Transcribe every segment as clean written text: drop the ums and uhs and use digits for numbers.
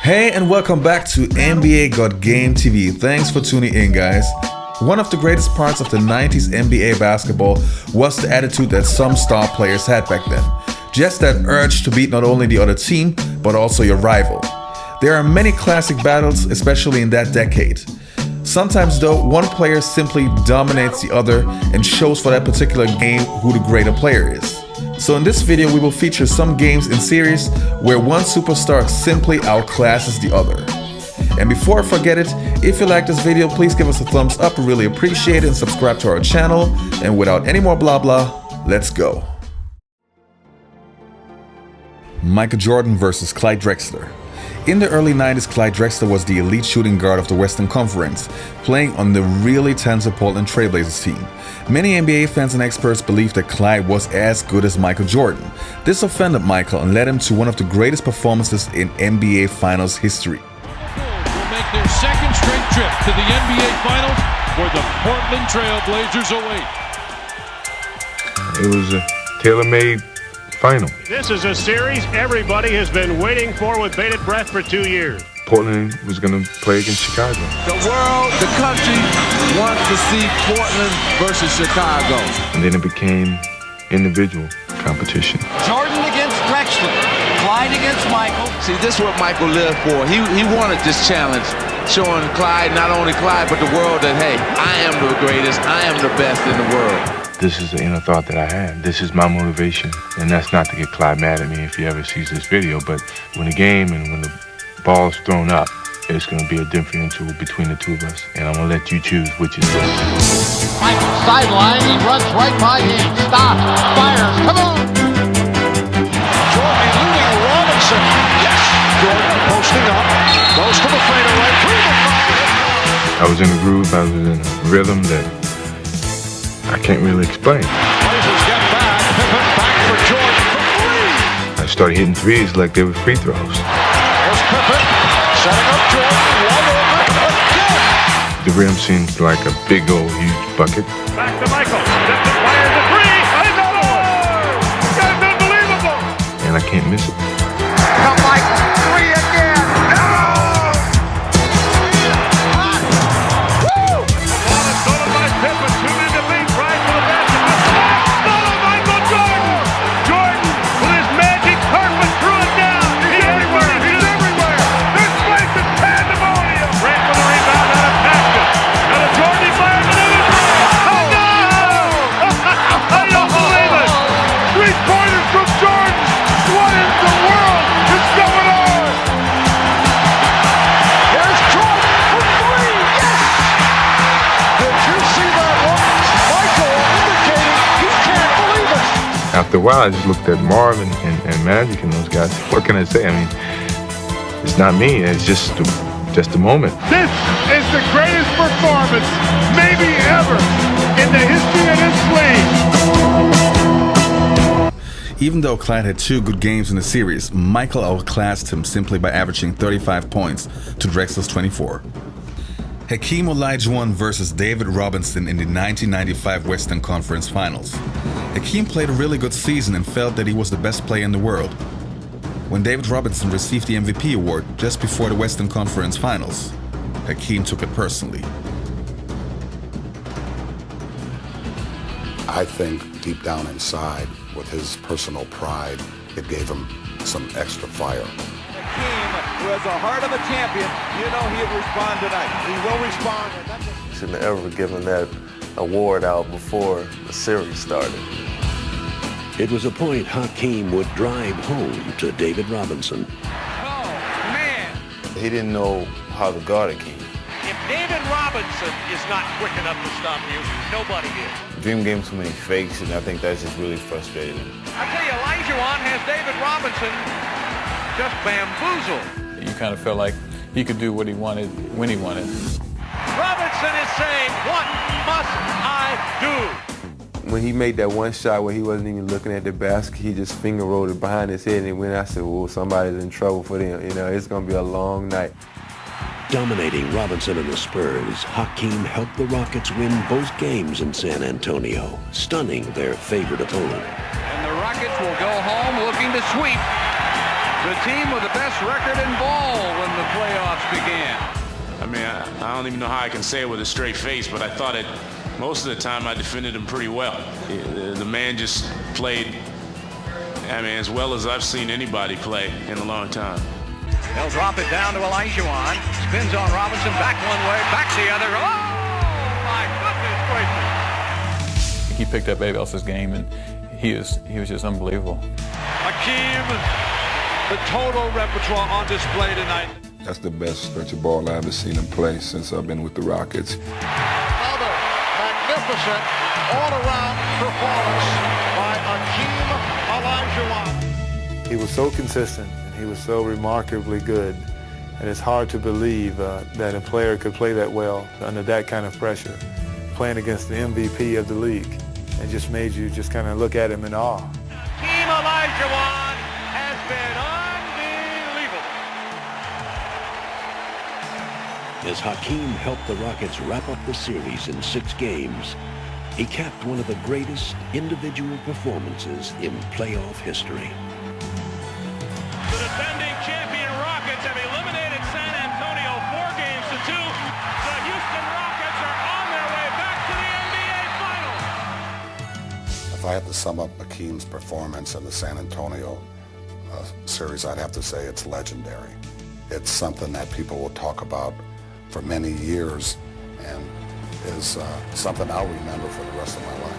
Hey, and welcome back to NBA Got Game TV. Thanks for tuning in, guys. One of the greatest parts of the 90s NBA basketball was the attitude that some star players had back then. Just that urge to beat not only the other team, but also your rival. There are many classic battles, especially in that decade. Sometimes though, one player simply dominates the other and shows for that particular game who the greater player is. So in this video we will feature some games in series where one superstar simply outclasses the other. And before I forget it, if you like this video, please give us a thumbs up, we really appreciate it, and subscribe to our channel. And without any more blah blah, let's go. Michael Jordan versus Clyde Drexler. In the early 90s, Clyde Drexler was the elite shooting guard of the Western Conference, playing on the really talented Portland Trailblazers team. Many NBA fans and experts believe that Clyde was as good as Michael Jordan. This offended Michael and led him to one of the greatest performances in NBA Finals history. Will make their second straight trip to the NBA Finals where the Portland Trailblazers await. It was a tailor-made final. This is a series everybody has been waiting for with bated breath for 2 years. Portland was going to play against Chicago. The world, the country wants to see Portland versus Chicago. And then it became individual competition. Jordan against Drexler, Clyde against Michael. See, this is what Michael lived for. He wanted this challenge, showing Clyde, not only Clyde, but the world that, hey, I am the greatest, I am the best in the world. This is the inner thought that I had. This is my motivation. And that's not to get Clyde mad at me if he ever sees this video, but when the game and when the ball's thrown up, it's going to be a differential between the two of us. And I'm going to let you choose which is this. Michael sideline, he runs right by him. Stop, fires, come on! Jordan eluding Robinson. Yes! Jordan posting up, goes to the fadeaway, through the fire. I was in a groove, I was in a rhythm that I can't really explain. Blazers get back, Pippen back for Jordan for three. I started hitting threes like they were free throws. There's Pippen, setting up Jordan, wide open, again. The rim seems like a big old huge bucket. Back to Michael, steps and fires a three, another one! That's unbelievable! And I can't miss it. Come Michael, three again! Stolen by Pippen, 2 men to beat, right for the basket. Stolen by Jordan! Jordan with his magic carpet threw it down. He's everywhere, he's everywhere. This place is pandemonium. Grant for the rebound out of Paxton. Now the Jordan fires another three. Oh no! I don't believe it. 3-pointers from Jordan. What in the world is going on? There's Jordan for three. Yes! Did you see that one? Michael indicating he can't believe it. After a while, I just looked at Marvin and Magic and those guys. What can I say? I mean, it's not me. It's just a moment. This is the greatest performance, maybe ever, in the history of this league. Even though Clyde had 2 good games in the series, Michael outclassed him simply by averaging 35 points to Drexler's 24. Hakeem Olajuwon versus David Robinson in the 1995 Western Conference Finals. Hakeem played a really good season and felt that he was the best player in the world. When David Robinson received the MVP award just before the Western Conference Finals, Hakeem took it personally. I think deep down inside, with his personal pride, it gave him some extra fire. Hakeem, who has the heart of a champion, you know he'll respond tonight. He will respond. Shouldn't have ever given that award out before the series started. It was a point Hakeem would drive home to David Robinson. Oh, man. He didn't know how to guard Hakeem. If David Robinson is not quick enough to stop you, nobody is. Dream gave him too many fakes, and I think that's just really frustrating. I tell you, Olajuwon has David Robinson just bamboozled. You kind of felt like he could do what he wanted when he wanted. Robinson is saying, what must I do? When he made that one shot where he wasn't even looking at the basket, he just finger rolled it behind his head, and when I said, well, somebody's in trouble for them. You know, it's going to be a long night. Dominating Robinson and the Spurs, Hakeem helped the Rockets win both games in San Antonio, stunning their favorite opponent. And the Rockets will go home looking to sweep the team with the best record in ball when the playoffs began. I mean, I don't even know how I can say it with a straight face, but I thought most of the time I defended him pretty well. The man just played, I mean, as well as I've seen anybody play in a long time. They'll drop it down to Olajuwon. Spins on Robinson, back one way, back the other. Oh, my goodness gracious. He picked up everybody else's game, and he was just unbelievable. Hakeem, the total repertoire on display tonight. That's the best stretch of ball I've ever seen him play since I've been with the Rockets. Another magnificent all-around performance by Hakeem Olajuwon. He was so consistent, and he was so remarkably good. And it's hard to believe that a player could play that well under that kind of pressure, playing against the MVP of the league. It just made you just kind of look at him in awe. Hakeem Olajuwon has been unbelievable. As Hakeem helped the Rockets wrap up the series in 6 games, he capped one of the greatest individual performances in playoff history. The defending champion Rockets have eliminated San Antonio 4 games to 2. The Houston Rockets are on their way back to the NBA Finals. If I had to sum up Hakeem's performance in the San Antonio series, I'd have to say it's legendary. It's something that people will talk about for many years and is something I'll remember for the rest of my life.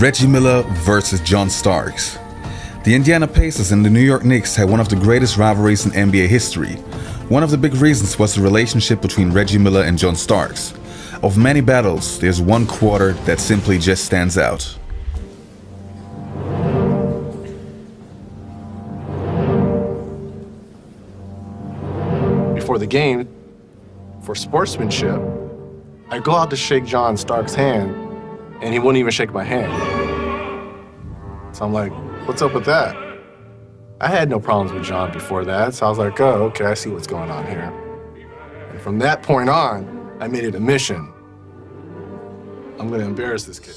Reggie Miller versus John Starks. The Indiana Pacers and the New York Knicks had one of the greatest rivalries in NBA history. One of the big reasons was the relationship between Reggie Miller and John Starks. Of many battles, there's one quarter that simply just stands out. Before the game, for sportsmanship, I go out to shake John Starks' hand, and he wouldn't even shake my hand. So I'm like, what's up with that? I had no problems with John before that, so I was like, oh, okay, I see what's going on here. And from that point on, I made it a mission. I'm gonna embarrass this kid.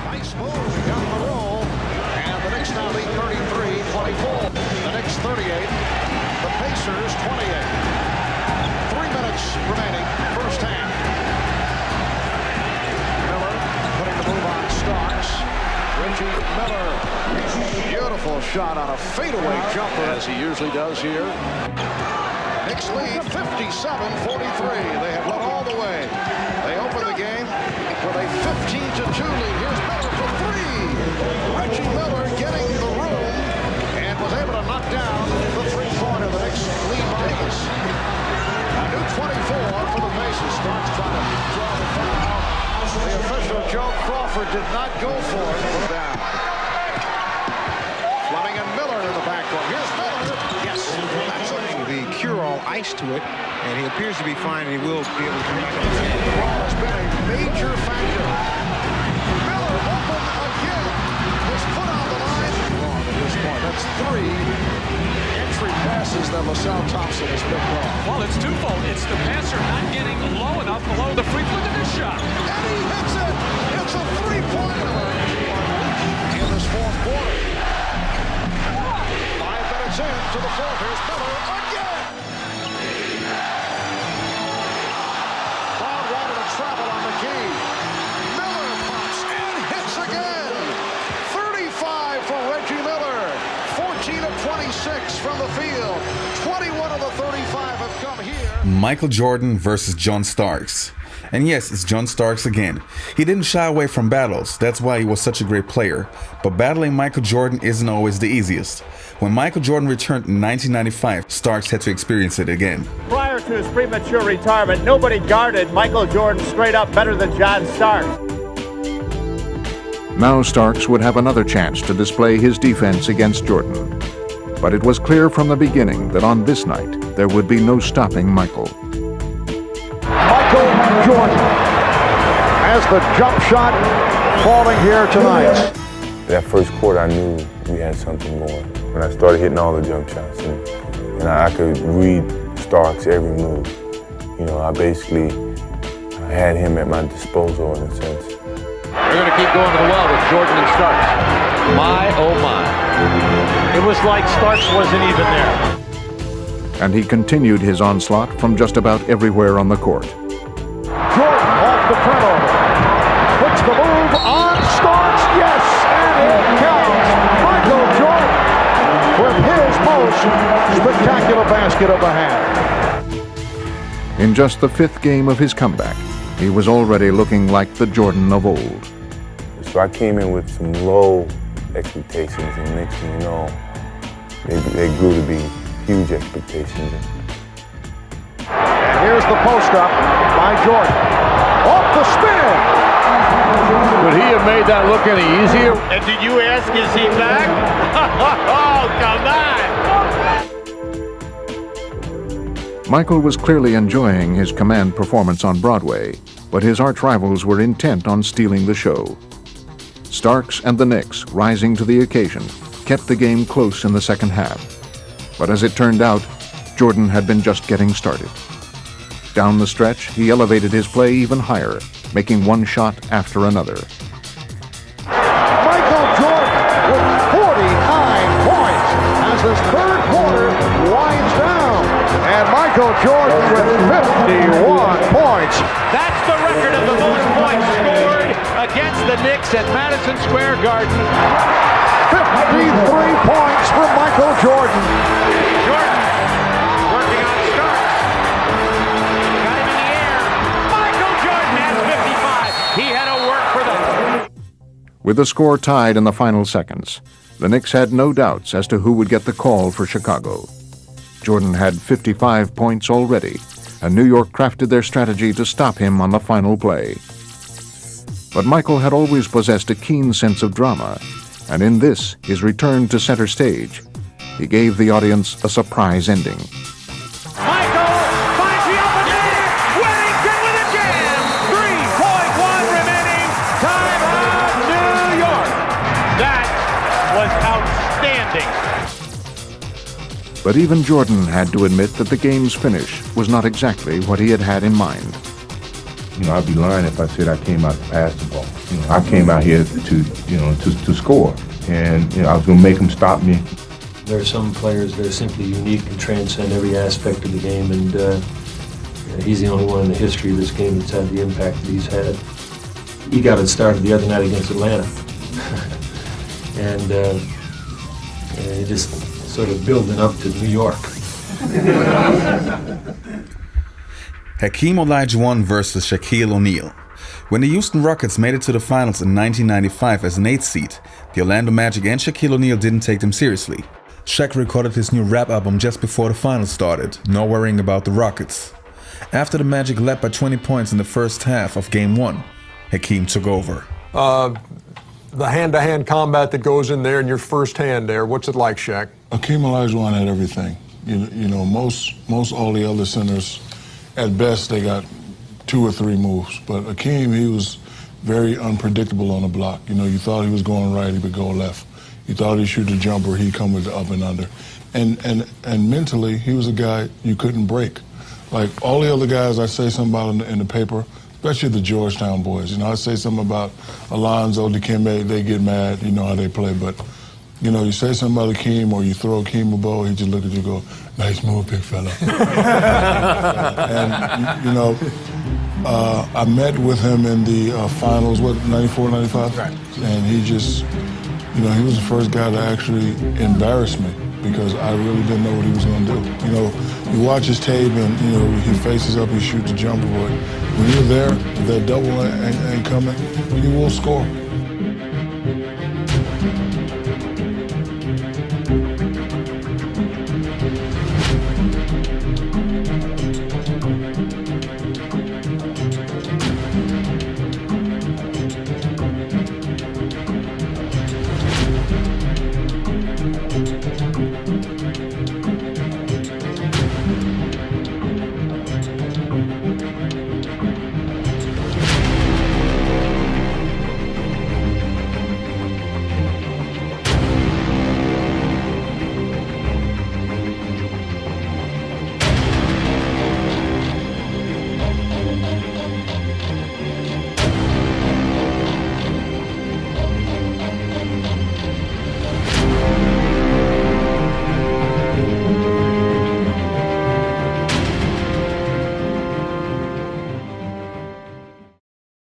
Nice move down the roll, and the Knicks now lead 33-24. The Knicks 38, the Pacers 28. 3 minutes remaining, first half. Miller putting the move on Starks. Reggie Miller, beautiful shot on a fadeaway jumper, as he usually does here. Knicks lead 57-43. They have led all the way. They open the game with a 15-2 lead. Here's Miller for 3. Reggie Miller getting the room and was able to knock down the three-pointer. The Knicks lead by 8. A new 24 for the Pacers. Starks trying to draw the foul. The official, Joe Crawford, did not go for it. Put it down. Fleming and Miller in the backcourt. Here's Miller. Yes. That's the cure-all ice to it, and he appears to be fine, and he will be able to come back. The ball has been a major factor. Miller open again. Was put on the line. Wrong at this point. That's 3 entry passes that LaSalle Thompson has picked off. Well, it's twofold. It's the passer not getting low enough below the free. Look at this shot. And he hits it. It's a 3-pointer in this fourth quarter. 5 minutes into the fourth. Here's Miller again. Crowd wanted to travel on the key. Miller pops and hits again. 35 for Reggie Miller. 14 of 26 from the field. 21 of the 35 have come here. Michael Jordan versus John Starks. And yes, it's John Starks again. He didn't shy away from battles, that's why he was such a great player. But battling Michael Jordan isn't always the easiest. When Michael Jordan returned in 1995, Starks had to experience it again. Prior to his premature retirement, nobody guarded Michael Jordan straight up better than John Starks. Now Starks would have another chance to display his defense against Jordan. But it was clear from the beginning that on this night, there would be no stopping Michael. Michael Jordan as the jump shot falling here tonight. That first quarter, I knew we had something more. when I started hitting all the jump shots, and I could read Starks' every move. You know, I basically had him at my disposal in a sense. They're going to keep going to the well with Jordan and Starks. My, oh my. It was like Starks wasn't even there. And he continued his onslaught from just about everywhere on the court. Jordan off the turnover. Puts the move on Starks. Yes, and it counts. Michael Jordan with his most spectacular basket of the half. In just the 5th game of his comeback, he was already looking like the Jordan of old. So I came in with some low expectations, and next thing you know, they grew to be huge expectations. And here's the post-up by Jordan. Off the spin! Would he have made that look any easier? And did you ask, is he back? Oh, come on! Michael was clearly enjoying his command performance on Broadway, but his arch rivals were intent on stealing the show. Starks and the Knicks, rising to the occasion, kept the game close in the second half. But as it turned out, Jordan had been just getting started. Down the stretch, he elevated his play even higher, making one shot after another. Michael Jordan with 49 points as his third quarter winds down. And Michael Jordan with 51 points. That's the record of the most points scored against the Knicks at Madison Square Garden. 53 points for Michael Jordan. Jordan working on Starks. Got him in the air. Michael Jordan has 55. He had to work for them. With the score tied in the final seconds, the Knicks had no doubts as to who would get the call for Chicago. Jordan had 55 points already, and New York crafted their strategy to stop him on the final play. But Michael had always possessed a keen sense of drama, and in this, his return to center stage, he gave the audience a surprise ending. Michael finds the open man. Wellington with a jam. 3.1 remaining. Time out, New York. That was outstanding. But even Jordan had to admit that the game's finish was not exactly what he had in mind. You know, I'd be lying if I said I came out to pass the ball. You know, I came out here to score, and I was going to make them stop me. There are some players that are simply unique and transcend every aspect of the game, and he's the only one in the history of this game that's had the impact that he's had. He got it started the other night against Atlanta, and he just sort of building up to New York. Hakeem Olajuwon versus Shaquille O'Neal. When the Houston Rockets made it to the finals in 1995 as an 8th seed, the Orlando Magic and Shaquille O'Neal didn't take them seriously. Shaq recorded his new rap album just before the finals started, no worrying about the Rockets. After the Magic led by 20 points in the first half of Game 1, Hakeem took over. The hand-to-hand combat that goes in there in your first hand there, what's it like, Shaq? Hakeem Olajuwon had everything. You know, most all the other centers, at best, they got 2 or 3 moves. But Hakeem, he was very unpredictable on the block. You know, you thought he was going right, he would go left. You thought he'd shoot a jumper, he'd come with the up and under. And mentally, he was a guy you couldn't break. Like all the other guys I say something about in the paper, especially the Georgetown boys. You know, I say something about Alonzo, Dikembe, they get mad, you know how they play. But, you know, you say something about Hakeem or you throw Hakeem a ball, he just look at you and go, nice move, big fella. And, you know, I met with him in the finals, 94, 95? Right. And he just, you know, he was the first guy to actually embarrass me because I really didn't know what he was going to do. You know, you watch his tape and, you know, he faces up, he shoots a jumper, but when you're there, if that double ain't coming, you will score.